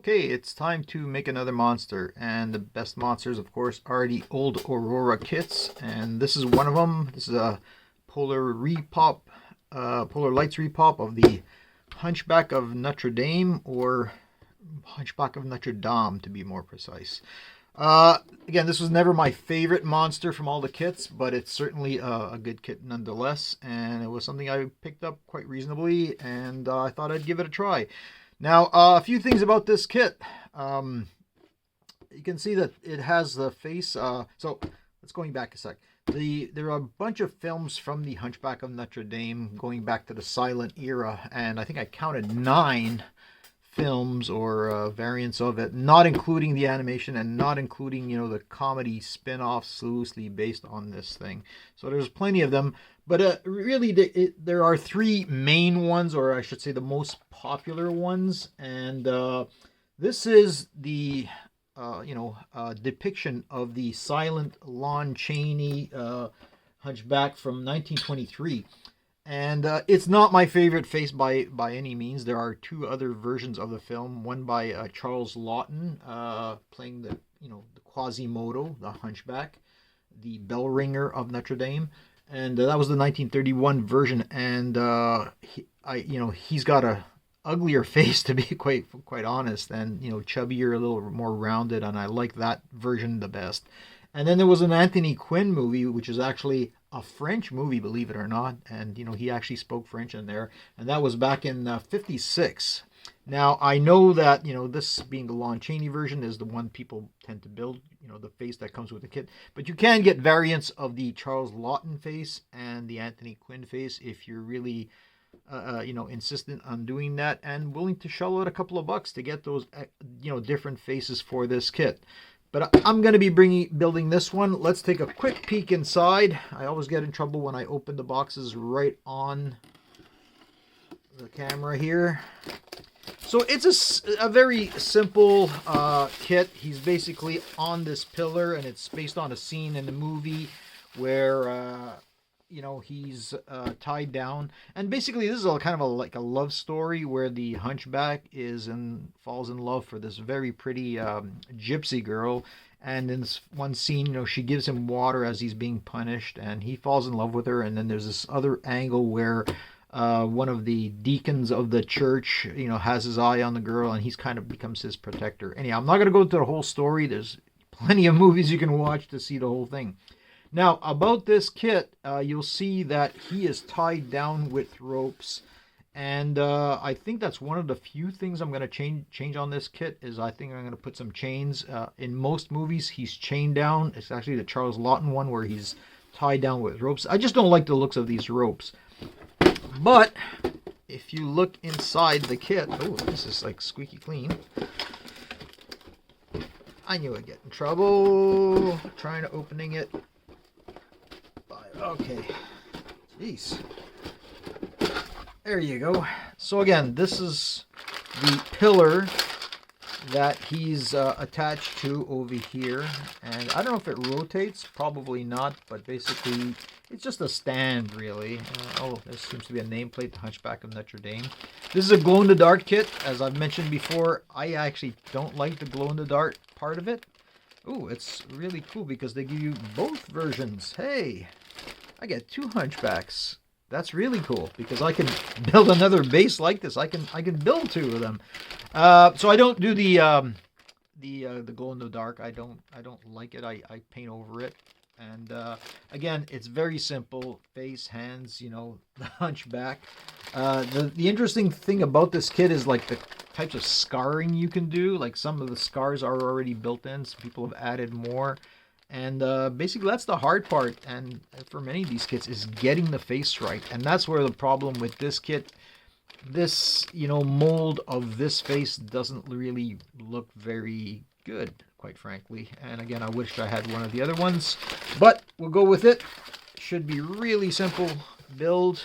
Okay, it's time to make another monster, and the best monsters, of course, are the old Aurora kits, and this is one of them. This is a Polar repop, Polar Lights repop of the Hunchback of Notre Dame, or Hunchback of Notre Dame, to be more precise. Again, this was never my favorite monster from all the kits, but it's certainly a good kit nonetheless, and it was something I picked up quite reasonably, and I thought I'd give it a try. Now, a few things about this kit. You can see that it has the face. So let's going back a sec. There are a bunch of films from the Hunchback of Notre Dame going back to the silent era, and I think I counted 9 films or variants of it, not including the animation and not including, the comedy spin-offs loosely based on this thing. So there's plenty of them, but really there are 3 main ones, or I should say the most popular ones, and this is the depiction of the silent Lon Chaney Hunchback from 1923. And it's not my favorite face by any means. There are 2 other versions of the film. One by Charles Laughton, playing the Quasimodo, the Hunchback, the bell ringer of Notre Dame, and that was the 1931 version. And he's got a uglier face, to be quite honest, and chubbier, a little more rounded, and I like that version the best. And then there was an Anthony Quinn movie, which is actually a French movie, believe it or not. And, he actually spoke French in there. And that was back in 56. Now, I know that, this being the Lon Chaney version is the one people tend to build, the face that comes with the kit. But you can get variants of the Charles Laughton face and the Anthony Quinn face if you're really, insistent on doing that and willing to shell out a couple of bucks to get those, different faces for this kit. But I'm going to be building this one. Let's take a quick peek inside. I always get in trouble when I open the boxes right on the camera here. So it's a very simple kit. He's basically on this pillar, and it's based on a scene in the movie where he's tied down. And basically this is like a love story where the hunchback falls in love for this very pretty gypsy girl. And in this one scene, she gives him water as he's being punished, and he falls in love with her. And then there's this other angle where one of the deacons of the church, has his eye on the girl, and he's kind of becomes his protector. Anyhow, I'm not going to go into the whole story. There's plenty of movies you can watch to see the whole thing. Now, about this kit, you'll see that he is tied down with ropes, and I think that's one of the few things I'm going to change on this kit, is I think I'm going to put some chains. In most movies, he's chained down. It's actually the Charles Laughton one where he's tied down with ropes. I just don't like the looks of these ropes. But if you look inside the kit, oh, this is like squeaky clean. I knew I'd get in trouble trying to opening it. Okay, jeez. There you go. So again, this is the pillar that he's attached to over here. And I don't know if it rotates, probably not, but basically it's just a stand, really. There seems to be a nameplate, the Hunchback of Notre Dame. This is a glow-in-the-dark kit. As I've mentioned before, I actually don't like the glow-in-the-dark part of it. Ooh, it's really cool because they give you both versions. Hey, I get 2 hunchbacks. That's really cool because I can build another base like this. I can build 2 of them. So I don't do the glow in the dark. I don't like it. I paint over it. And again, it's very simple. Face, hands, the hunchback. The interesting thing about this kit is like the types of scarring you can do. Like some of the scars are already built in. Some people have added more. And basically that's the hard part, and for many of these kits, is getting the face right. And that's where the problem with this kit, this mold of this face doesn't really look very good, quite frankly. And again, I wish I had one of the other ones, but we'll go with it. Should be really simple build.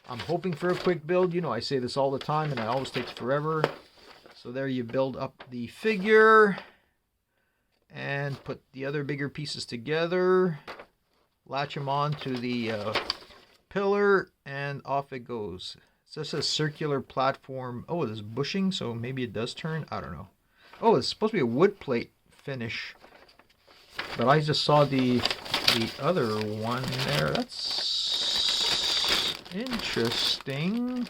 I'm hoping for a quick build. I say this all the time, and it always takes forever. So there you build up the figure and put the other bigger pieces together, latch them on to the pillar, and off it goes. So this is a circular platform. Oh, there's bushing, so maybe it does turn. I don't know. Oh, it's supposed to be a wood plate finish, but I just saw the other one there. That's interesting.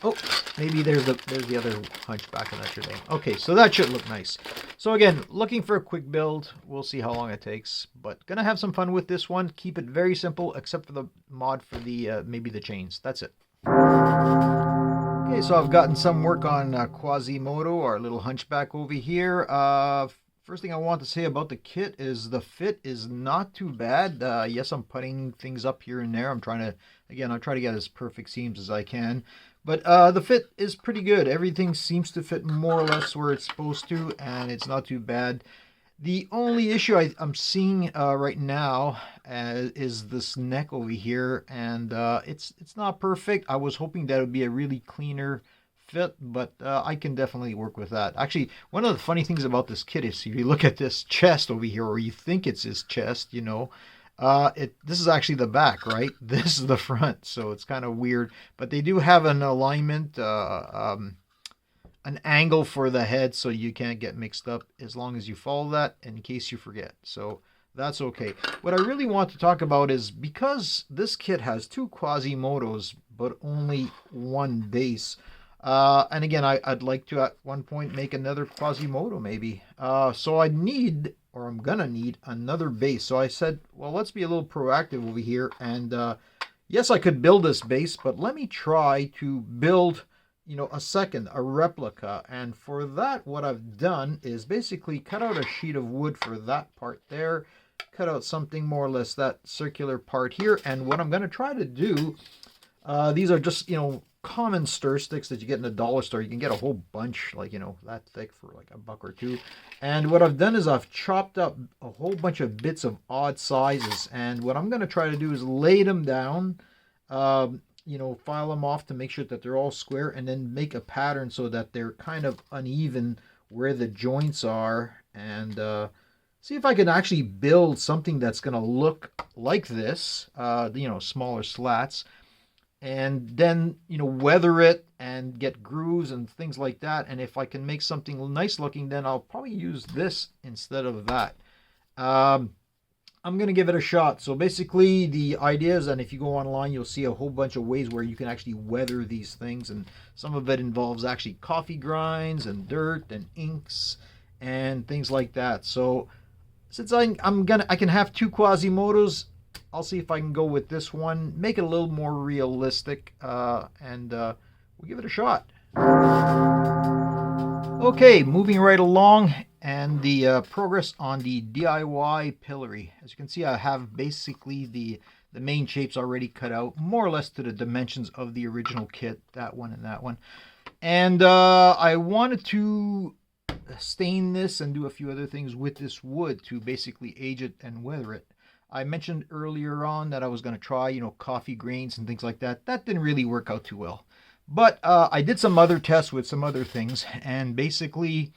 Oh, maybe there's the other Hunchback of Notre thing. Okay, so that should look nice. So again, looking for a quick build. We'll see how long it takes, but gonna have some fun with this one. Keep it very simple, except for the mod for the maybe the chains. That's it. Okay, so I've gotten some work on Quasimodo, our little Hunchback over here. First thing I want to say about the kit is the fit is not too bad. Yes, I'm putting things up here and there. I'm trying to get as perfect seams as I can. But the fit is pretty good. Everything seems to fit more or less where it's supposed to, and it's not too bad. The only issue I'm seeing right now is this neck over here, and it's not perfect. I was hoping that it would be a really cleaner fit, but I can definitely work with that. Actually, one of the funny things about this kit is if you look at this chest over here, or you think it's his chest, you know, this is actually the back, right? This is the front, so it's kind of weird. But they do have an alignment, an angle for the head, so you can't get mixed up as long as you follow that in case you forget. So that's okay. What I really want to talk about is because this kit has two Quasimodos, but only one base. And again, I'd like to at one point make another Quasimodo maybe. So I'm gonna need another base. So I said, well, let's be a little proactive over here. And yes, I could build this base, but let me try to build, you know, a replica. And for that, what I've done is basically cut out a sheet of wood for that part there, cut out something more or less that circular part here. And what I'm gonna try to do, these are just, you know, common stir sticks that you get in the dollar store. You can get a whole bunch, like, you know, that thick for like $1 or $2. And what I've done is I've chopped up a whole bunch of bits of odd sizes. And what I'm going to try to do is lay them down, you know, file them off to make sure that they're all square, and then make a pattern so that they're kind of uneven where the joints are. And see if I can actually build something that's going to look like this, you know, smaller slats. And then, you know, weather it and get grooves and things like that. And if I can make something nice looking, then I'll probably use this instead of that. I'm going to give it a shot. So basically the idea is, and if you go online, you'll see a whole bunch of ways where you can actually weather these things. And some of it involves actually coffee grinds and dirt and inks and things like that. So since I can have two Quasimodos, I'll see if I can go with this one, make it a little more realistic, and we'll give it a shot. Okay, moving right along, and the progress on the DIY pillory. As you can see, I have basically the main shapes already cut out, more or less to the dimensions of the original kit, that one and that one. And I wanted to stain this and do a few other things with this wood to basically age it and weather it. I mentioned earlier on that I was going to try, you know, coffee grains and things like that. That didn't really work out too well. But I did some other tests with some other things. And basically,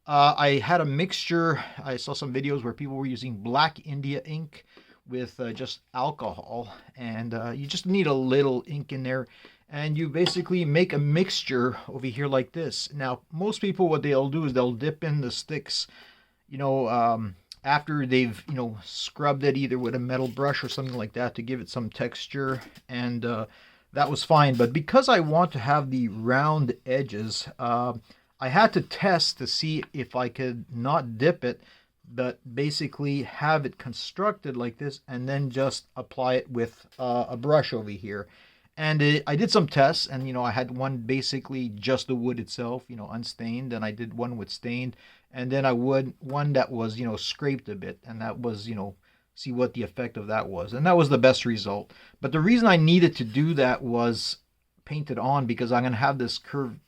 I had a mixture. I saw some videos where people were using Black India ink with just alcohol. And you just need a little ink in there. And you basically make a mixture over here like this. Now, most people, what they'll do is they'll dip in the sticks, you know, after they've, you know, scrubbed it either with a metal brush or something like that to give it some texture, and that was fine. But because I want to have the round edges, I had to test to see if I could not dip it, but basically have it constructed like this and then just apply it with a brush over here. And I did some tests, and, you know, I had one basically just the wood itself, you know, unstained, and I did one with stained, and then one that was, you know, scraped a bit, and that was, you know, see what the effect of that was. And that was the best result. But the reason I needed to do that was paint it on, because I'm going to have this curved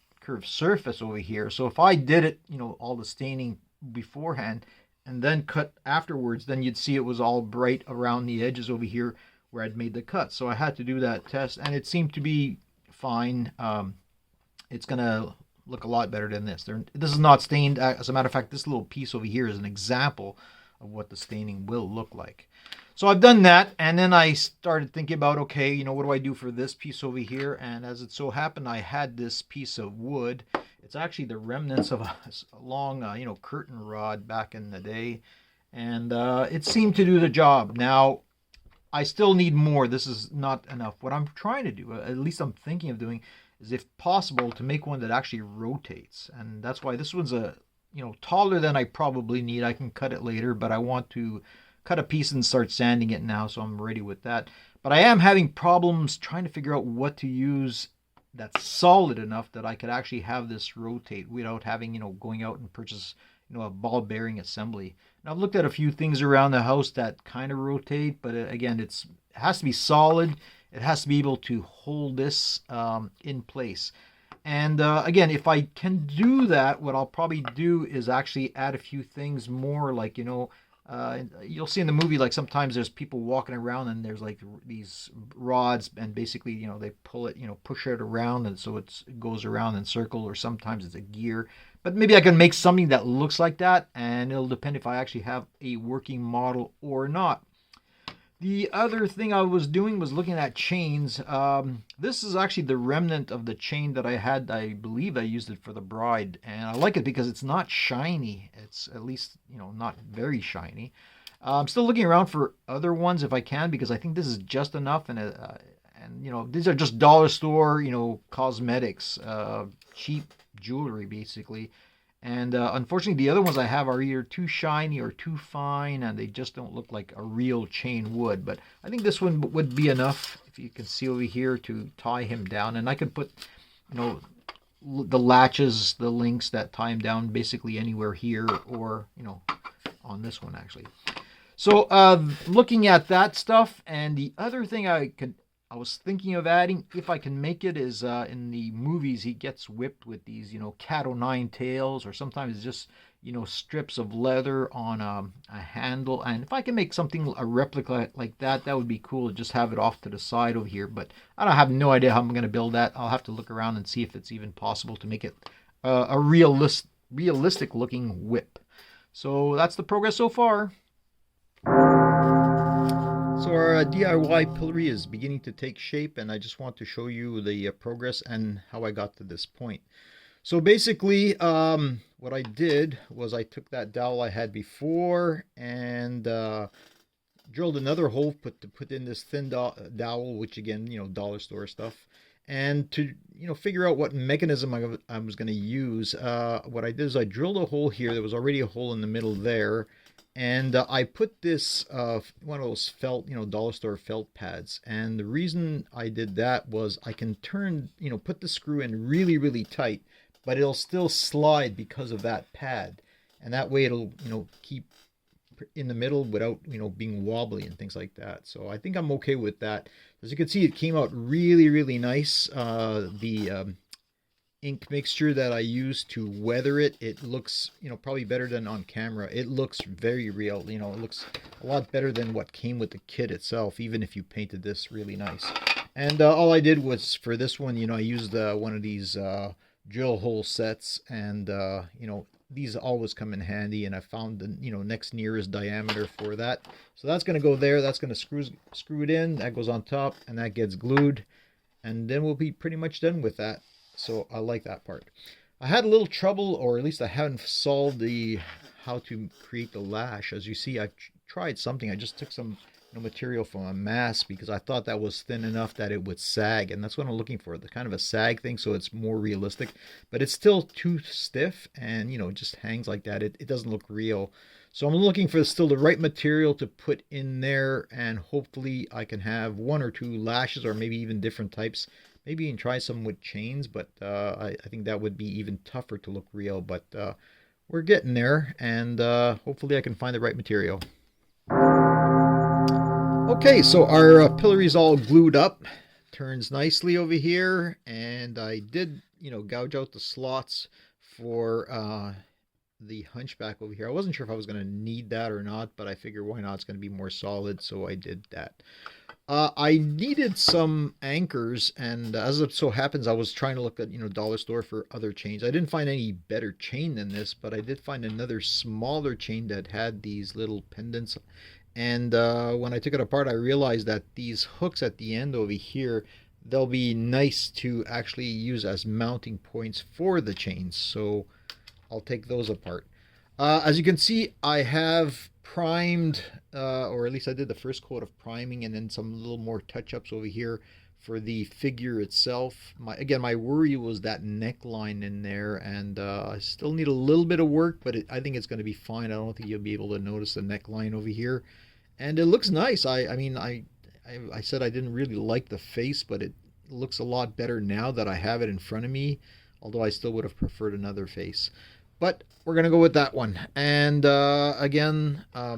surface over here. So if I did it, you know, all the staining beforehand and then cut afterwards, then you'd see it was all bright around the edges over here where I'd made the cut. So I had to do that test, and it seemed to be fine. It's going to look a lot better than this. This is not stained. As a matter of fact, this little piece over here is an example of what the staining will look like. So I've done that, and then I started thinking about, okay, what do I do for this piece over here? And as it so happened, I had this piece of wood. It's actually the remnants of a long, curtain rod back in the day, and it seemed to do the job. Now, I still need more. This is not enough. What I'm trying to do, at least I'm thinking of doing, is if possible to make one that actually rotates, and that's why this one's taller than I probably need. I can cut it later, but I want to cut a piece and start sanding it now, so I'm ready with that. But I am having problems trying to figure out what to use that's solid enough that I could actually have this rotate without having, going out and purchase, a ball bearing assembly. And I've looked at a few things around the house that kind of rotate, but again, it has to be solid. It has to be able to hold this in place. And again, if I can do that, what I'll probably do is actually add a few things more, like, you'll see in the movie, like sometimes there's people walking around and there's like these rods, and basically, they pull it, push it around, and so it goes around in circle, or sometimes it's a gear. But maybe I can make something that looks like that, and it'll depend if I actually have a working model or not. The other thing I was doing was looking at chains. This is actually the remnant of the chain that I had. I believe I used it for the bride, and I like it because it's not shiny. It's at least, not very shiny. I'm still looking around for other ones if I can, because I think this is just enough. And these are just dollar store, cosmetics, cheap jewelry, basically. And unfortunately, the other ones I have are either too shiny or too fine, and they just don't look like a real chain would. But I think this one would be enough, if you can see over here, to tie him down. And I could put, the latches, the links that tie him down basically anywhere here, or, on this one, actually. So looking at that stuff, and the other thing I was thinking of adding, if I can make it, is in the movies he gets whipped with these, cat o' nine tails, or sometimes just, strips of leather on a handle. And if I can make something, a replica like that, that would be cool to just have it off to the side over here. But I don't have no idea how I'm going to build that. I'll have to look around and see if it's even possible to make it a realistic looking whip. So that's the progress so far. So our DIY pillory is beginning to take shape, and I just want to show you the progress and how I got to this point. So basically, what I did was I took that dowel I had before and drilled another hole to put in this thin dowel, which again, dollar store stuff. And to figure out what mechanism I was going to use, what I did is I drilled a hole here. There was already a hole in the middle there. And I put this, one of those felt, dollar store felt pads. And the reason I did that was I can turn, put the screw in really, really tight, but it'll still slide because of that pad. And that way it'll, keep in the middle without, being wobbly and things like that. So I think I'm okay with that. As you can see, it came out really, really nice. The ink mixture that I used to weather it, it looks, probably better than on camera. It looks very real. It looks a lot better than what came with the kit itself, even if you painted this really nice. And all I did was, for this one, I used one of these drill hole sets, and these always come in handy, and I found the next nearest diameter for that. So that's going to go there. That's going to screw it in. That goes on top, and that gets glued, and then we'll be pretty much done with that. So I like that part. I had a little trouble, or at least I haven't solved how to create the lash. As you see, I tried something. I just took some material from a mask because I thought that was thin enough that it would sag, and that's what I'm looking for, the kind of a sag thing, so it's more realistic. But it's still too stiff, and it just hangs like that. It doesn't look real. So I'm looking for still the right material to put in there, and hopefully I can have one or two lashes, or maybe even different types. Maybe even try some with chains, but I think that would be even tougher to look real. But we're getting there, and hopefully I can find the right material. Okay, so our pillory's all glued up. Turns nicely over here, and I did, gouge out the slots for the Hunchback over here. I wasn't sure if I was going to need that or not, but I figured why not? It's going to be more solid, so I did that. I needed some anchors, and as it so happens, I was trying to look at, dollar store for other chains. I didn't find any better chain than this, but I did find another smaller chain that had these little pendants, And when I took it apart, I realized that these hooks at the end over here, they'll be nice to actually use as mounting points for the chains. So I'll take those apart. As you can see, I have primed, or at least I did the first coat of priming, and then some little more touch-ups over here for the figure itself. My worry was that neckline in there, and I still need a little bit of work, but I think it's going to be fine. I don't think you'll be able to notice the neckline over here, and it looks nice. I said I didn't really like the face, but it looks a lot better now that I have it in front of me. Although I still would have preferred another face. But we're going to go with that one. And again, a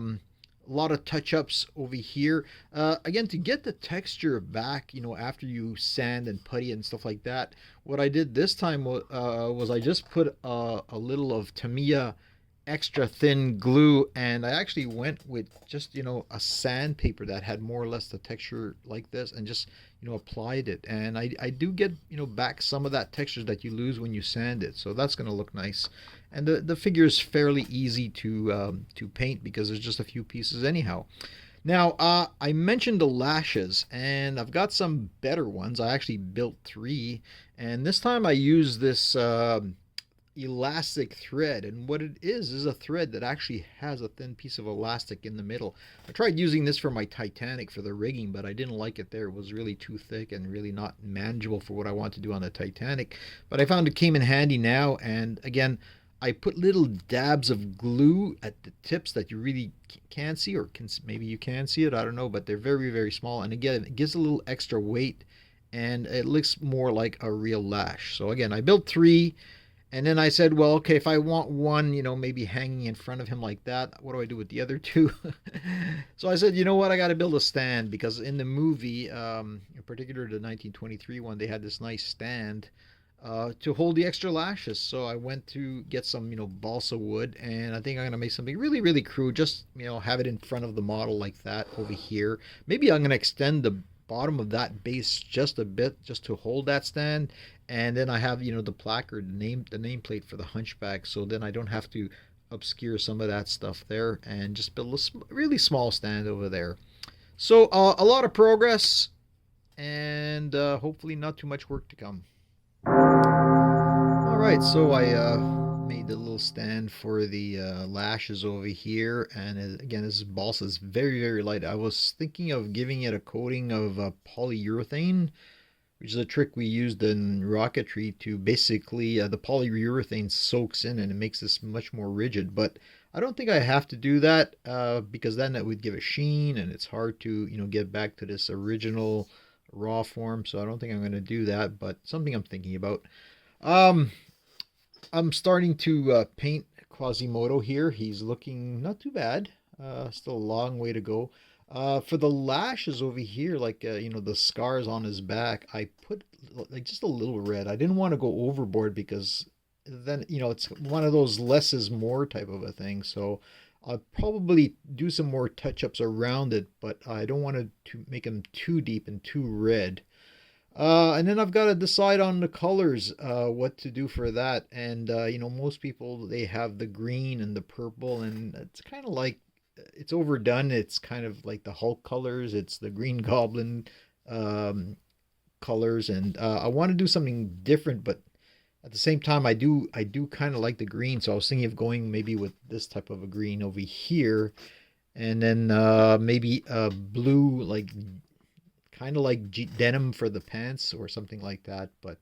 lot of touch-ups over here. Again, to get the texture back, after you sand and putty and stuff like that, what I did this time was I just put a little of Tamiya extra thin glue, and I actually went with just a sandpaper that had more or less the texture like this, and just applied it, and I do get back some of that texture that you lose when you sand it, so that's going to look nice. And the figure is fairly easy to paint because there's just a few pieces anyhow. Now I mentioned the lashes, and I've got some better ones. I actually built 3, and this time I used this elastic thread, and what it is a thread that actually has a thin piece of elastic in the middle. I tried using this for my Titanic for the rigging, but I didn't like it there. It was really too thick and really not manageable for what I want to do on the Titanic, but I found it came in handy now. And again, I put little dabs of glue at the tips that you really can't see, or maybe you can see it, I don't know, but they're very, very small, and again, it gives a little extra weight and it looks more like a real lash. So again, I built 3. And then I said, well, okay, if I want one, maybe hanging in front of him like that, what do I do with the other 2? So I said, you know what, I got to build a stand, because in the movie, in particular the 1923 one, they had this nice stand to hold the extra lashes. So I went to get some, balsa wood, and I think I'm going to make something really, really crude, just, have it in front of the model like that over here. Maybe I'm going to extend the bottom of that base just a bit, just to hold that stand, and then I have the placard, the nameplate for the Hunchback, so then I don't have to obscure some of that stuff there, and just build a really small stand over there. So a lot of progress, and hopefully not too much work to come. All right, so I made the little stand for the lashes over here, and again, this balsa is very, very light. I was thinking of giving it a coating of polyurethane, which is a trick we used in rocketry to basically, the polyurethane soaks in and it makes this much more rigid, but I don't think I have to do that because then it would give a sheen, and it's hard to get back to this original raw form, so I don't think I'm going to do that, but something I'm thinking about. I'm starting to paint Quasimodo here. He's looking not too bad. Still a long way to go. For the lashes over here, like the scars on his back, I put like just a little red. I didn't want to go overboard because then it's one of those less is more type of a thing. So I'll probably do some more touch-ups around it, but I don't want to make them too deep and too red. And then I've got to decide on the colors, what to do for that. And most people, they have the green and the purple, and it's kind of like it's overdone. It's kind of like the Hulk colors. It's the Green Goblin colors, and I want to do something different, but at the same time, I do kind of like the green. So I was thinking of going maybe with this type of a green over here, and then maybe a blue, like kind of like denim for the pants or something like that. But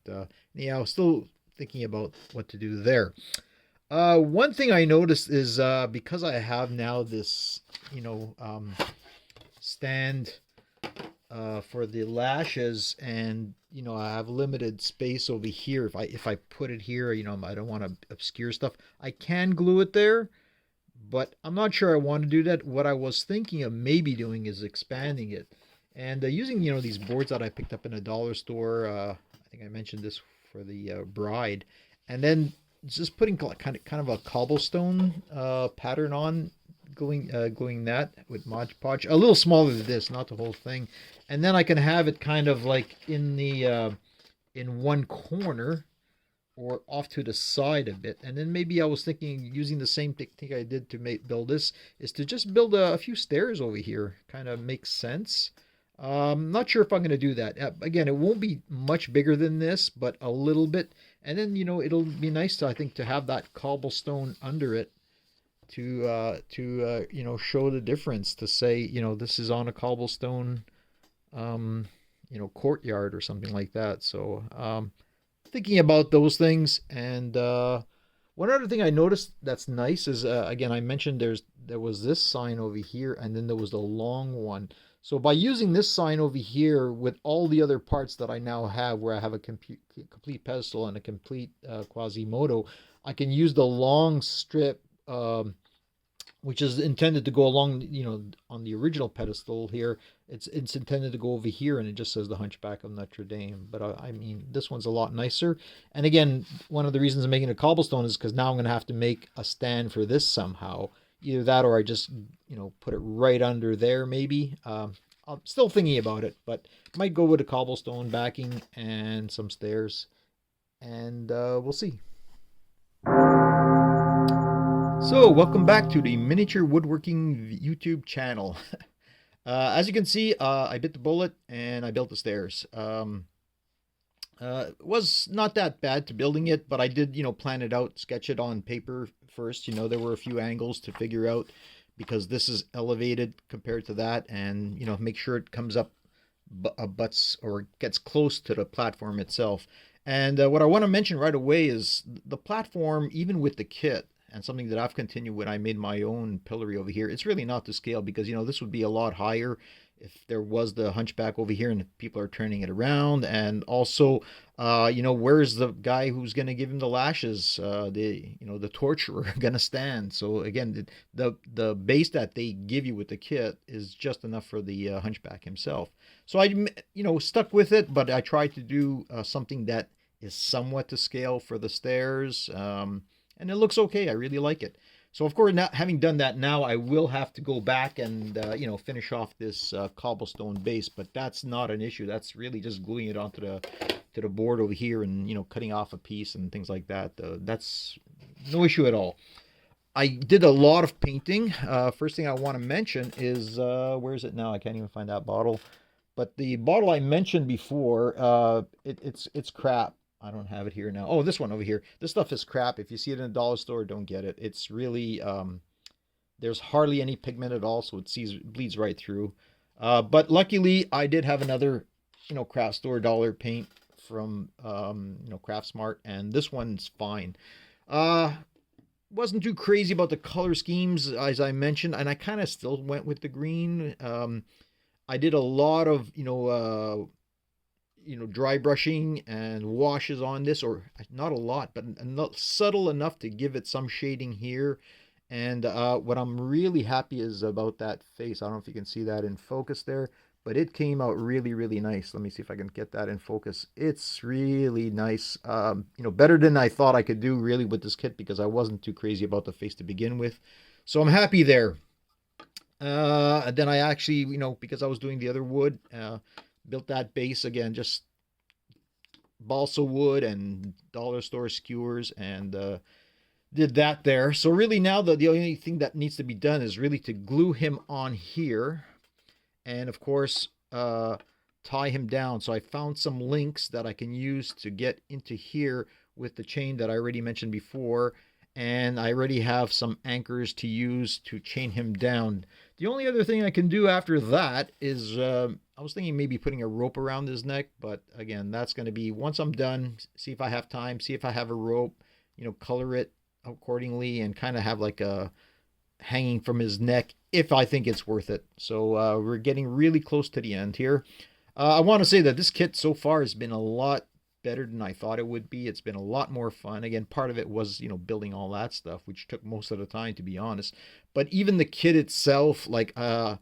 yeah, I was still thinking about what to do there. One thing I noticed is because I have now this, stand for the lashes, and I have limited space over here. If I put it here, I don't want to obscure stuff. I can glue it there, but I'm not sure I want to do that. What I was thinking of maybe doing is expanding it, and using these boards that I picked up in a dollar store. I think I mentioned this for the bride, and then just putting kind of a cobblestone pattern on, gluing that with Mod Podge, a little smaller than this, not the whole thing, and then I can have it kind of like in the in one corner or off to the side a bit. And then maybe I was thinking using the same technique I did to build this is to just build a few stairs over here. Kind of makes sense. Not sure if I'm going to do that. Again, it won't be much bigger than this, but a little bit. And then, it'll be nice to, I think, to have that cobblestone under it to show the difference, to say, this is on a cobblestone courtyard or something like that. So thinking about those things. And one other thing I noticed that's nice is, again, I mentioned there was this sign over here, and then there was the long one. So by using this sign over here with all the other parts that I now have, where I have a complete pedestal and a complete Quasimodo, I can use the long strip, which is intended to go along, on the original pedestal here. It's intended to go over here, and it just says the Hunchback of Notre Dame. But I mean, this one's a lot nicer. And again, one of the reasons I'm making a cobblestone is because now I'm going to have to make a stand for this somehow. Either that, or I just, put it right under there, maybe. I'm still thinking about it, but might go with a cobblestone backing and some stairs, and we'll see. So, welcome back to the Miniature Woodworking YouTube channel. As you can see, I bit the bullet and I built the stairs. It was not that bad to building it, but I did, plan it out, sketch it on paper first. There were a few angles to figure out, because this is elevated compared to that, and, make sure it comes up butts or gets close to the platform itself. And what I want to mention right away is the platform, even with the kit, and something that I've continued when I made my own pillory over here, it's really not to scale, because, this would be a lot higher if there was the hunchback over here and people are turning it around. And also, where's the guy who's going to give him the lashes, the torturer going to stand? So again, the base that they give you with the kit is just enough for the hunchback himself. So I, stuck with it, but I tried to do something that is somewhat to scale for the stairs. And it looks okay. I really like it. So, of course, now, having done that, now I will have to go back and, finish off this cobblestone base. But that's not an issue. That's really just gluing it onto the board over here and, cutting off a piece and things like that. That's no issue at all. I did a lot of painting. First thing I want to mention is, where is it now? I can't even find that bottle. But the bottle I mentioned before, it's crap. I don't have it here now. Oh, this one over here. This stuff is crap. If you see it in a dollar store, don't get it. It's really, there's hardly any pigment at all, so it bleeds right through. But luckily, I did have another, craft store dollar paint from, Craft Smart, and this one's fine. Wasn't too crazy about the color schemes, as I mentioned, and I kind of still went with the green. I did a lot of, dry brushing and washes on this, or not a lot, but subtle enough to give it some shading here. And what I'm really happy is about that face. I don't know if you can see that in focus there, but it came out really, really nice. Let me see if I can get that in focus. It's really nice. Better than I thought I could do really with this kit, because I wasn't too crazy about the face to begin with. So I'm happy there. And then I actually, because I was doing the other wood, built that base again, just balsa wood and dollar store skewers, and did that there. So really now the only thing that needs to be done is really to glue him on here, and of course tie him down. So I found some links that I can use to get into here with the chain that I already mentioned before, and I already have some anchors to use to chain him down. The only other thing I can do after that is, I was thinking maybe putting a rope around his neck, but again, that's going to be once I'm done, see if I have time, see if I have a rope, color it accordingly, and kind of have like a hanging from his neck if I think it's worth it. So we're getting really close to the end here. I want to say that this kit so far has been a lot better than I thought it would be. It's been a lot more fun. Again, part of it was, building all that stuff, which took most of the time, to be honest. But even the kit itself, like, I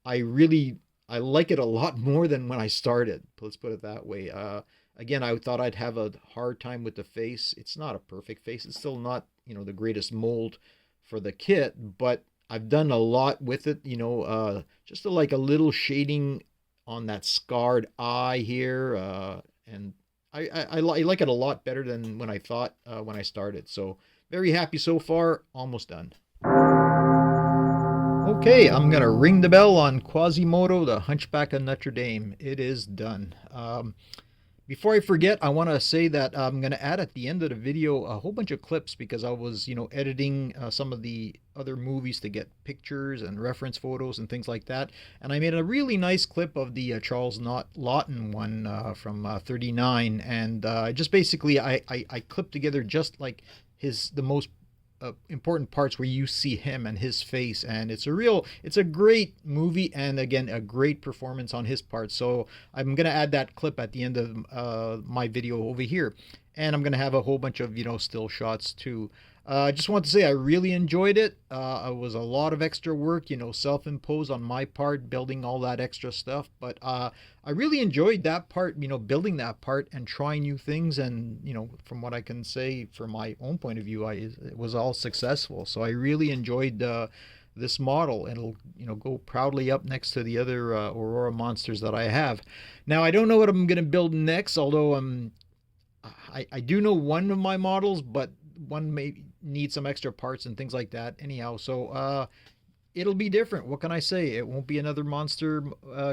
like it a lot more than when I started. Let's put it that way. Again, I thought I'd have a hard time with the face. It's not a perfect face. It's still not, the greatest mold for the kit, but I've done a lot with it, just like a little shading on that scarred eye here, and I like it a lot better than when I thought when I started. So very happy so far. Almost done. Okay, I'm gonna ring the bell on Quasimodo, the Hunchback of Notre Dame. It is done. Before I forget, I want to say that I'm going to add at the end of the video a whole bunch of clips because I was, editing some of the other movies to get pictures and reference photos and things like that. And I made a really nice clip of the Charles Lawton one from 39. And just basically, I clipped together just like the most important parts where you see him and his face, and it's a great movie, and again a great performance on his part. So I'm gonna add that clip at the end of my video over here, and I'm gonna have a whole bunch of still shots too. I just want to say I really enjoyed it. It was a lot of extra work, self-imposed on my part, building all that extra stuff. But I really enjoyed that part, building that part and trying new things. And, from what I can say from my own point of view, it was all successful. So I really enjoyed this model, and it'll go proudly up next to the other Aurora monsters that I have. Now, I don't know what I'm going to build next, although I do know one of my models, but one may need some extra parts and things like that. Anyhow, so it'll be different. What can I say? It won't be another monster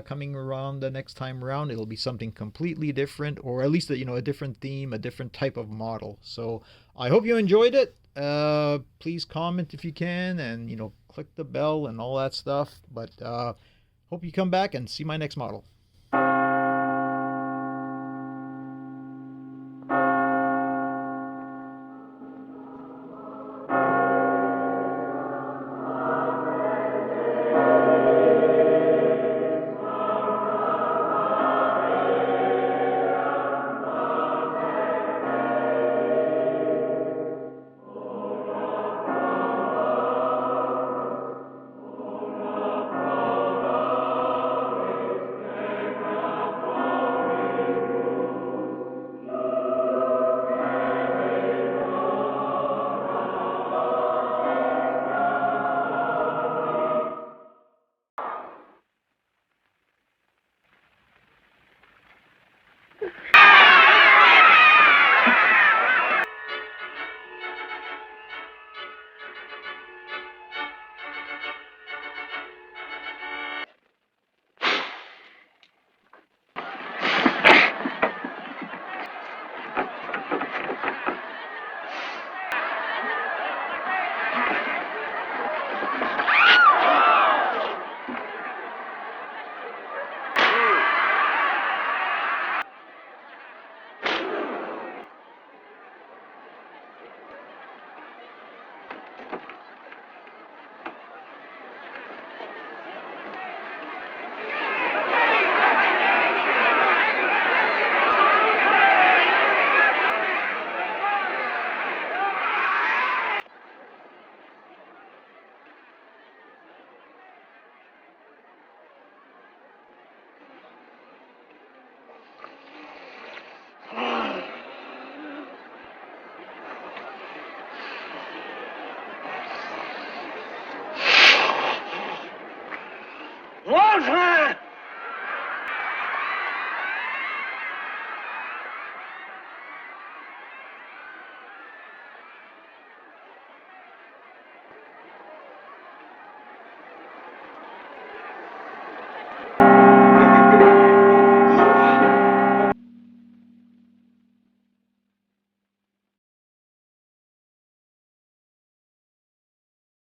coming around the next time around. It'll be something completely different, or at least a different theme, a different type of model. So I hope you enjoyed it. Please comment if you can, and click the bell and all that stuff. But hope you come back and see my next model.